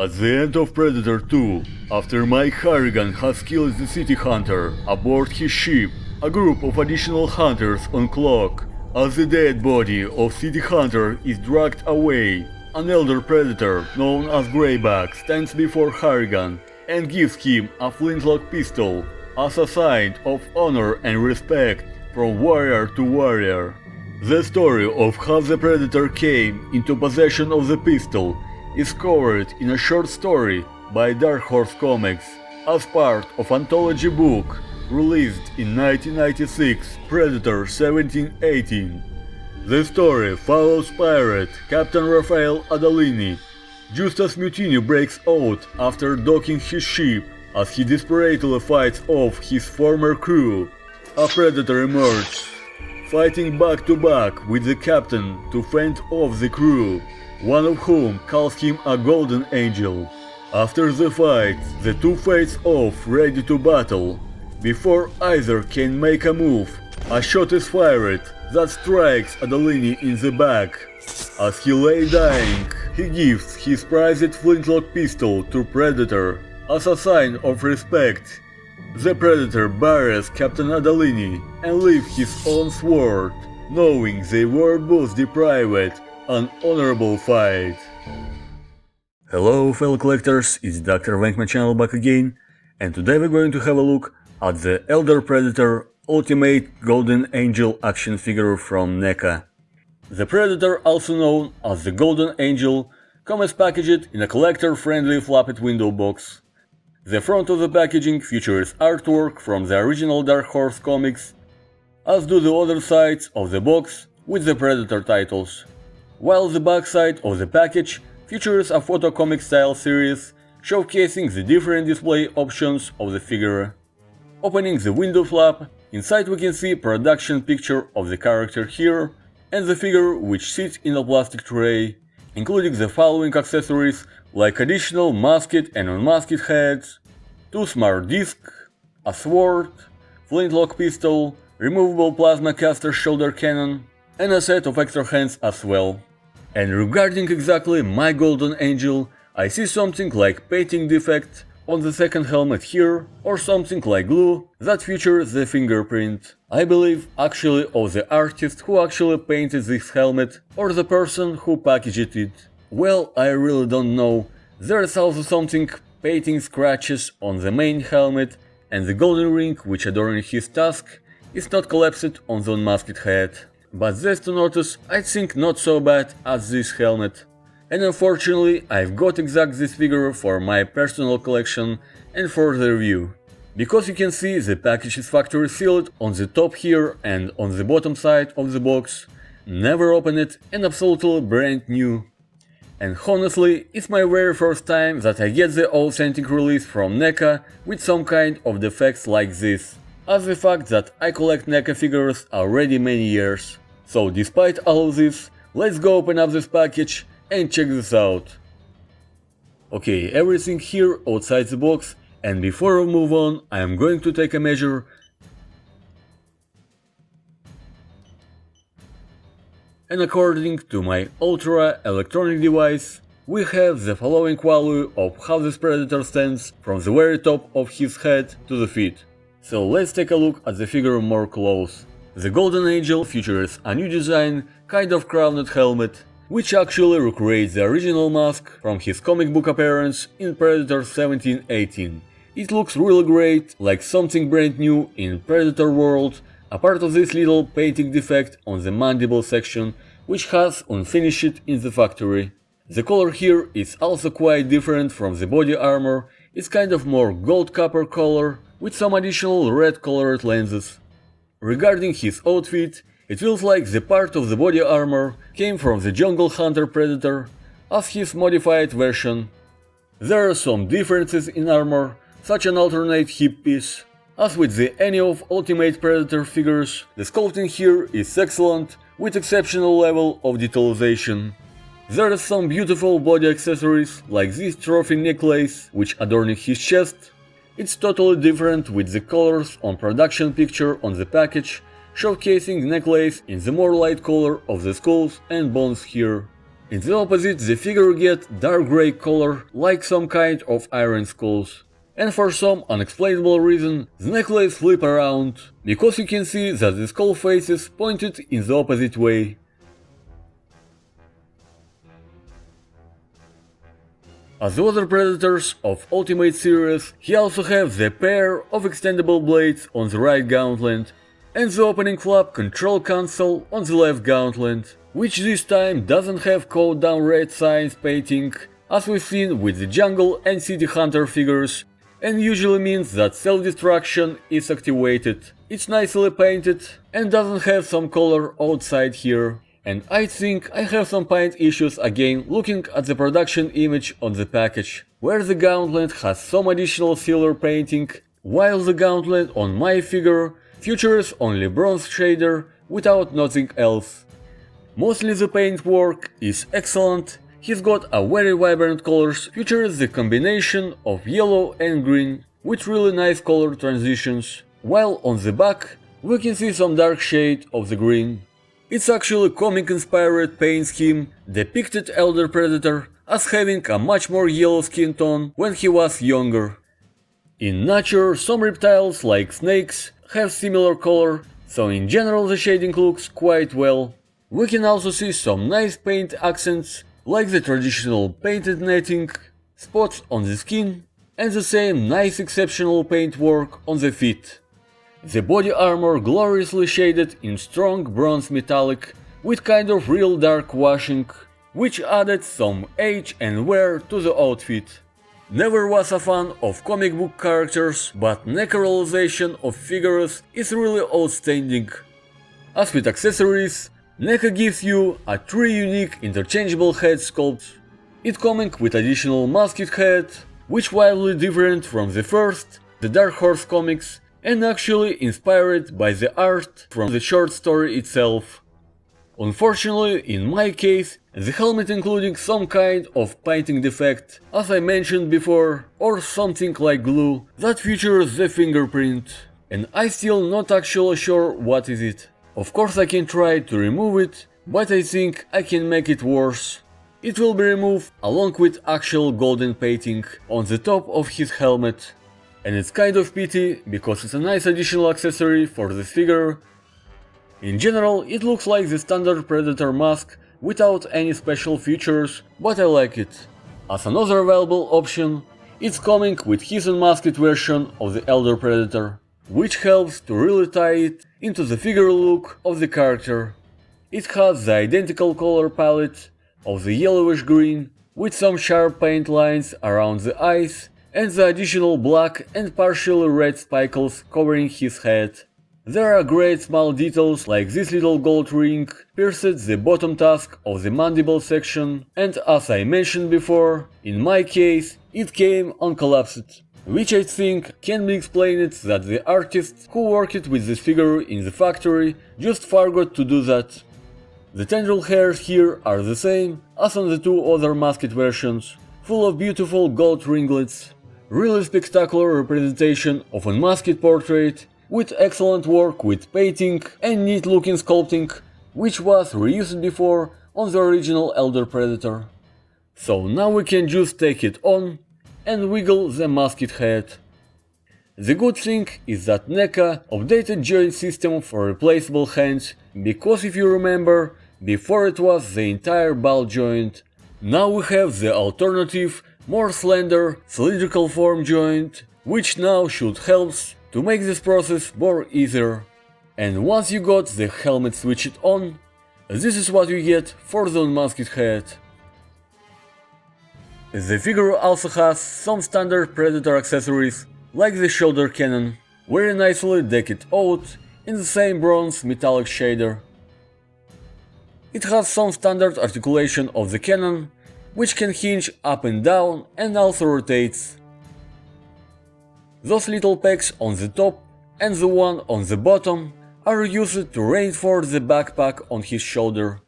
At the end of Predator 2, after Mike Harrigan has killed the city hunter aboard his ship, a group of additional hunters on clock. As the dead body of city hunter is dragged away, an elder predator known as Greyback stands before Harrigan and gives him a flintlock pistol as a sign of honor and respect from warrior to warrior. The story of how the predator came into possession of the pistol is covered in a short story by Dark Horse Comics as part of anthology book released in 1996, Predator 1718. The story follows pirate Captain Raphael Adalini just as mutiny breaks out after docking his ship. As he desperately fights off his former crew, a predator emerges, fighting back to back with the captain to fend off the crew, one of whom calls him a golden angel. After the fight, the two face off ready to battle. Before either can make a move, a shot is fired that strikes Adalini in the back. As he lay dying, he gives his prized flintlock pistol to Predator as a sign of respect. The Predator buries Captain Adalini and leaves his own sword, knowing they were both deprived an honorable fight. Hello fellow collectors, it's Dr.Vankman channel back again, and today we're going to have a look at the Elder Predator Ultimate Golden Angel action figure from NECA. The Predator, also known as the Golden Angel, comes packaged in a collector-friendly flapped window box. The front of the packaging features artwork from the original Dark Horse comics, as do the other sides of the box with the Predator titles, while the back side of the package features a photo comic style series showcasing the different display options of the figure. Opening the window flap, inside we can see a production picture of the character here and the figure which sits in a plastic tray, including the following accessories like additional masked and unmasked heads, 2 smart discs, a sword, flintlock pistol, removable plasma caster shoulder cannon, and a set of extra hands as well. And regarding exactly my Golden Angel, I see something like painting defect on the second helmet here, or something like glue that features the fingerprint. I believe actually of the artist who actually painted this helmet, or the person who packaged it. Well, I really don't know. There is also something painting scratches on the main helmet, and the golden ring which adorning his tusk is not collapsed on the unmasked head. But this to notice, I think not so bad as this helmet. And unfortunately, I've got exact this figure for my personal collection and for the review. Because you can see the package is factory sealed on the top here and on the bottom side of the box, never opened it and absolutely brand new. And honestly, it's my very first time that I get the authentic release from NECA with some kind of defects like this, as the fact that I collect NECA figures already many years. So despite all of this, let's go open up this package and check this out. Okay, everything here outside the box, and before we move on, I am going to take a measure. And according to my ultra electronic device, we have the following value of how this Predator stands from the very top of his head to the feet. So let's take a look at the figure more close. The Golden Angel features a new design, kind of crowned helmet, which actually recreates the original mask from his comic book appearance in Predator 1718. It looks really great, like something brand new in Predator world, apart of this little painting defect on the mandible section, which has unfinished in the factory. The color here is also quite different from the body armor, it's kind of more gold copper color, with some additional red colored lenses. Regarding his outfit, it feels like the part of the body armor came from the Jungle Hunter Predator as his modified version. There are some differences in armor, such an alternate hip piece. As with any of Ultimate Predator figures, the sculpting here is excellent, with exceptional level of detailization. There are some beautiful body accessories, like this trophy necklace, which adorning his chest. It's totally different with the colors on production picture on the package, showcasing necklace in the more light color of the skulls and bones here. In the opposite, the figure gets dark grey color like some kind of iron skulls. And for some unexplainable reason, the necklace flip around, because you can see that the skull faces pointed in the opposite way. As the other predators of Ultimate series, he also has the pair of extendable blades on the right gauntlet, and the opening flap control console on the left gauntlet, which this time doesn't have code down red signs painting, as we've seen with the jungle and city hunter figures, and usually means that self-destruction is activated. It's nicely painted and doesn't have some color outside here. And I think I have some paint issues again looking at the production image on the package, where the gauntlet has some additional silver painting, while the gauntlet on my figure features only bronze shader without nothing else. Mostly the paintwork is excellent. He's got a very vibrant colors, features the combination of yellow and green with really nice color transitions, while on the back we can see some dark shade of the green. It's actually comic-inspired paint scheme depicted Elder Predator as having a much more yellow skin tone when he was younger. In nature, some reptiles like snakes have similar color, so in general the shading looks quite well. We can also see some nice paint accents like the traditional painted netting, spots on the skin, and the same nice exceptional paintwork on the feet. The body armor gloriously shaded in strong bronze metallic with kind of real dark washing, which added some age and wear to the outfit. Never was a fan of comic book characters, but NECA realization of figures is really outstanding. As with accessories, NECA gives you a 3 unique interchangeable head sculpts. It coming with additional masked head, which wildly different from the first, the Dark Horse comics, and actually inspired by the art from the short story itself. Unfortunately, in my case, the helmet including some kind of painting defect, as I mentioned before, or something like glue that features the fingerprint, and I still not actually sure what is it. Of course I can try to remove it, but I think I can make it worse. It will be removed along with actual golden painting on the top of his helmet. And it's kind of pity, because it's a nice additional accessory for this figure. In general, it looks like the standard Predator mask without any special features, but I like it. As another available option, it's coming with his unmasked version of the Elder Predator, which helps to really tie it into the figure look of the character. It has the identical color palette of the yellowish green, with some sharp paint lines around the eyes, and the additional black and partially red spickles covering his head. There are great small details like this little gold ring pierced the bottom tusk of the mandible section, and as I mentioned before, in my case it came uncollapsed, which I think can be explained that the artists who worked with this figure in the factory just forgot to do that. The tendril hairs here are the same as on the 2 other masked versions, full of beautiful gold ringlets. Really spectacular representation of a masked portrait, with excellent work with painting and neat looking sculpting, which was reused before on the original Elder Predator. So now we can just take it on and wiggle the masked head. The good thing is that NECA updated joint system for replaceable hands, because if you remember, before it was the entire ball joint. Now we have the alternative, more slender, cylindrical form joint, which now should help to make this process more easier. And once you got the helmet switched on, this is what you get for the unmasked head. The figure also has some standard Predator accessories, like the shoulder cannon, very nicely decked out in the same bronze metallic shader. It has some standard articulation of the cannon, which can hinge up and down and also rotates. Those little pegs on the top and the one on the bottom are used to reinforce the backpack on his shoulder.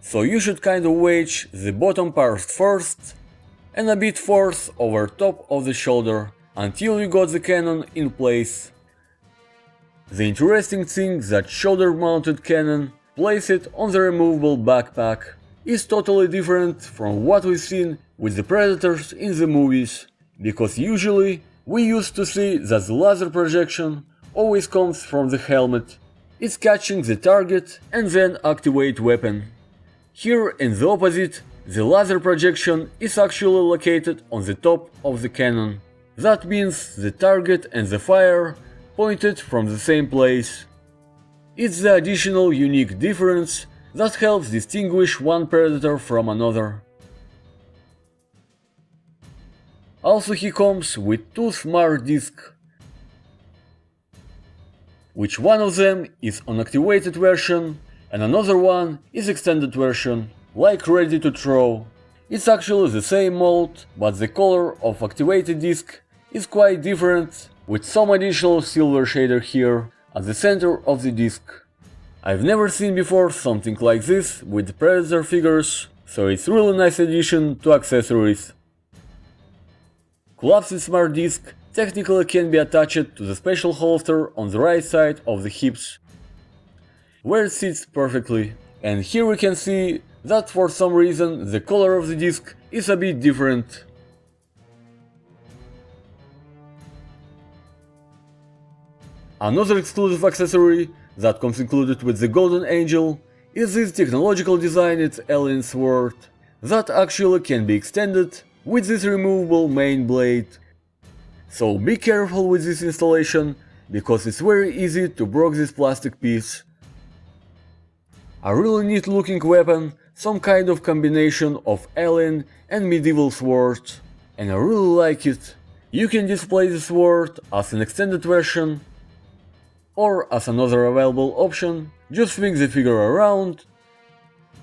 So you should kind of wedge the bottom part first and a bit force over top of the shoulder until you got the cannon in place. The interesting thing that shoulder-mounted cannon, placed on the removable backpack, is totally different from what we've seen with the Predators in the movies, because usually we used to see that the laser projection always comes from the helmet. It's catching the target and then activate weapon. Here in the opposite, the laser projection is actually located on the top of the cannon. That means the target and the fire pointed from the same place. It's the additional unique difference that helps distinguish one Predator from another. Also he comes with two smart discs, which one of them is unactivated version and another one is extended version, like ready to throw. It's actually the same mold, but the color of activated disc is quite different, with some additional silver shader here at the center of the disc. I've never seen before something like this with Predator figures, so it's really nice addition to accessories. Collapsed smart disc technically can be attached to the special holster on the right side of the hips, where it sits perfectly. And here we can see that for some reason the color of the disc is a bit different. Another exclusive accessory that comes included with the Golden Angel is this technological designed alien sword that actually can be extended with this removable main blade. So be careful with this installation, because it's very easy to break this plastic piece. A really neat looking weapon, some kind of combination of alien and medieval sword, and I really like it. You can display the sword as an extended version, or as another available option, just swing the figure around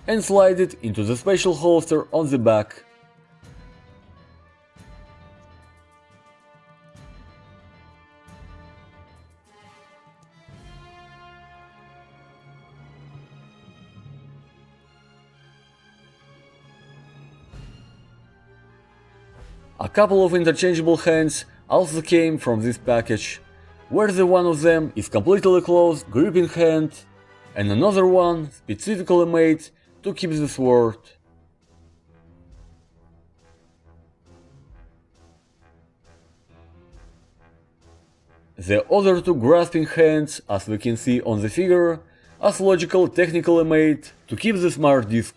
and slide it into the special holster on the back. A couple of interchangeable hands also came from this package, where the one of them is completely closed gripping hand and another one specifically made to keep the sword. The other two grasping hands, as we can see on the figure, are logical technically made to keep the smart disc.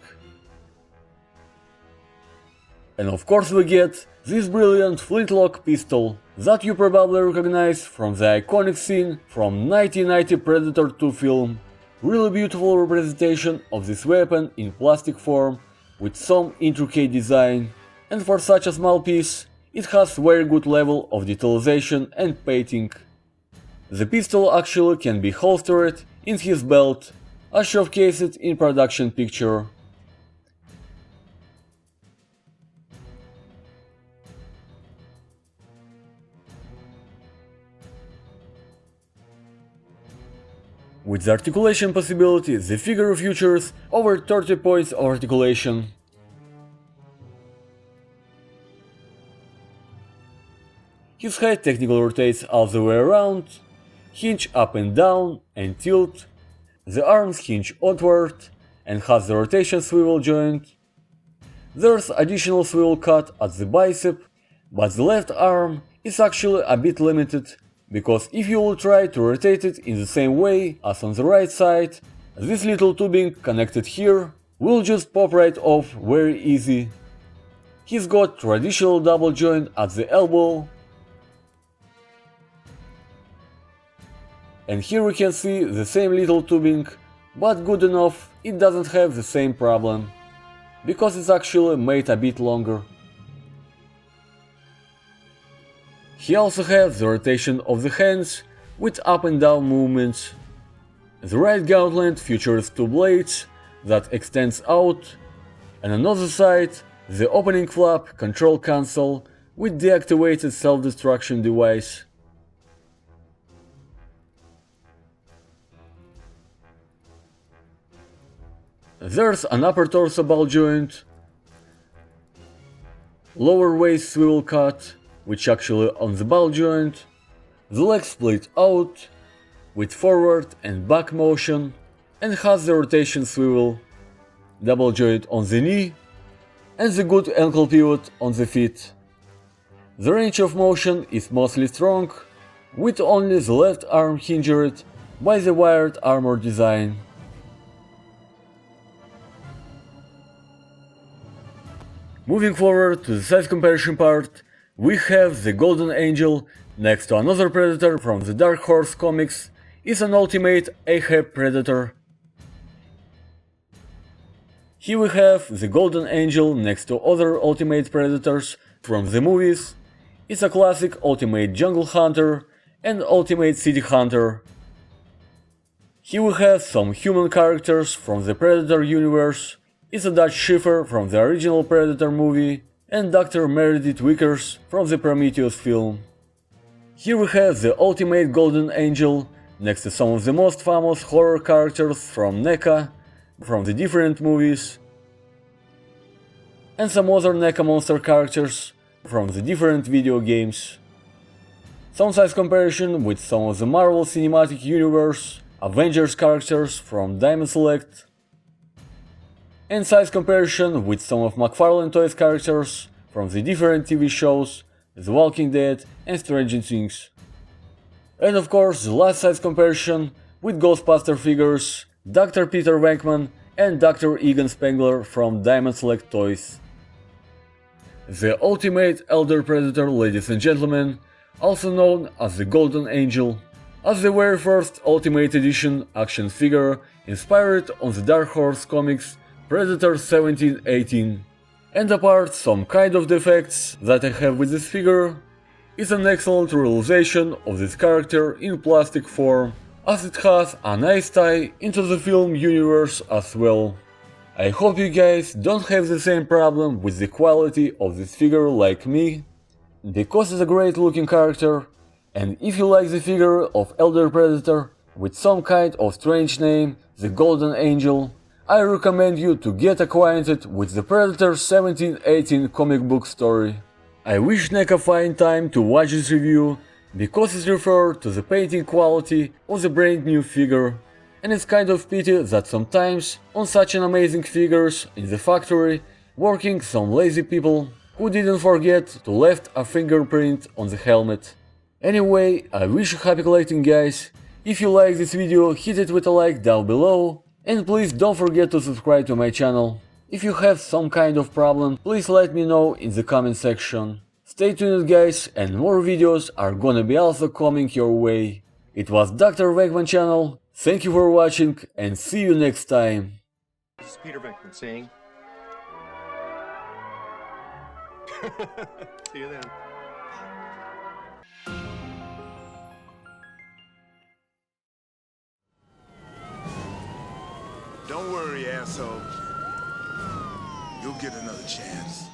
And of course we get this brilliant flintlock pistol that you probably recognize from the iconic scene from 1990 Predator 2 film. Really beautiful representation of this weapon in plastic form with some intricate design, and for such a small piece it has very good level of detalization and painting. The pistol actually can be holstered in his belt, as showcased in production picture. With the articulation possibility, the figure features over 30 points of articulation. His head technically rotates all the way around, hinge up and down and tilt, the arms hinge outward and has the rotation swivel joint. There's additional swivel cut at the bicep, but the left arm is actually a bit limited, because if you will try to rotate it in the same way as on the right side, this little tubing connected here will just pop right off very easy. He's got traditional double joint at the elbow, and here we can see the same little tubing, but good enough it doesn't have the same problem, because it's actually made a bit longer. He also has the rotation of the hands with up and down movements. The right gauntlet features two blades that extends out, and on the other side the opening flap control console with deactivated self-destruction device. There's an upper torso ball joint, lower waist swivel cut, which actually on the ball joint, the leg split out, with forward and back motion, and has the rotation swivel, double joint on the knee, and the good ankle pivot on the feet. The range of motion is mostly strong, with only the left arm hindered by the wired armor design. Moving forward to the size comparison part, we have the Golden Angel next to another Predator from the Dark Horse comics. Is an ultimate Ahab Predator. Here we have the Golden Angel next to other ultimate Predators from the movies. It's a classic ultimate Jungle Hunter and ultimate City Hunter. Here we have some human characters from the Predator universe. It's a Dutch Schiffer from the original Predator movie and Dr. Meredith Vickers from the Prometheus film. Here we have the ultimate Golden Angel next to some of the most famous horror characters from NECA, from the different movies, and some other NECA monster characters from the different video games. Some size comparison with some of the Marvel Cinematic Universe, Avengers characters from Diamond Select, and size comparison with some of McFarlane Toys characters from the different TV shows, The Walking Dead and Stranger Things. And of course the last size comparison with Ghostbuster figures, Dr. Peter Vankman and Dr. Egan Spengler from Diamond Select Toys. The ultimate Elder Predator, ladies and gentlemen, also known as the Golden Angel, as the very first Ultimate Edition action figure inspired on the Dark Horse comics Predator 1718. And apart some kind of defects that I have with this figure, it's an excellent realization of this character in plastic form, as it has a nice tie into the film universe as well. I hope you guys don't have the same problem with the quality of this figure like me, because it's a great looking character, and if you like the figure of Elder Predator with some kind of strange name, the Golden Angel, I recommend you to get acquainted with the Predator 1718 comic book story. I wish NECA find time to watch this review, because it refers to the painting quality of the brand new figure, and it's kind of pity that sometimes on such an amazing figures in the factory working some lazy people who didn't forget to left a fingerprint on the helmet. Anyway, I wish you happy collecting, guys. If you like this video, hit it with a like down below, and please don't forget to subscribe to my channel. If you have some kind of problem, please let me know in the comment section. Stay tuned, guys, and more videos are gonna be also coming your way. It was Dr.Vankman channel. Thank you for watching, and see you next time. This is Peter Vankman saying. See you then. Don't worry, asshole. You'll get another chance.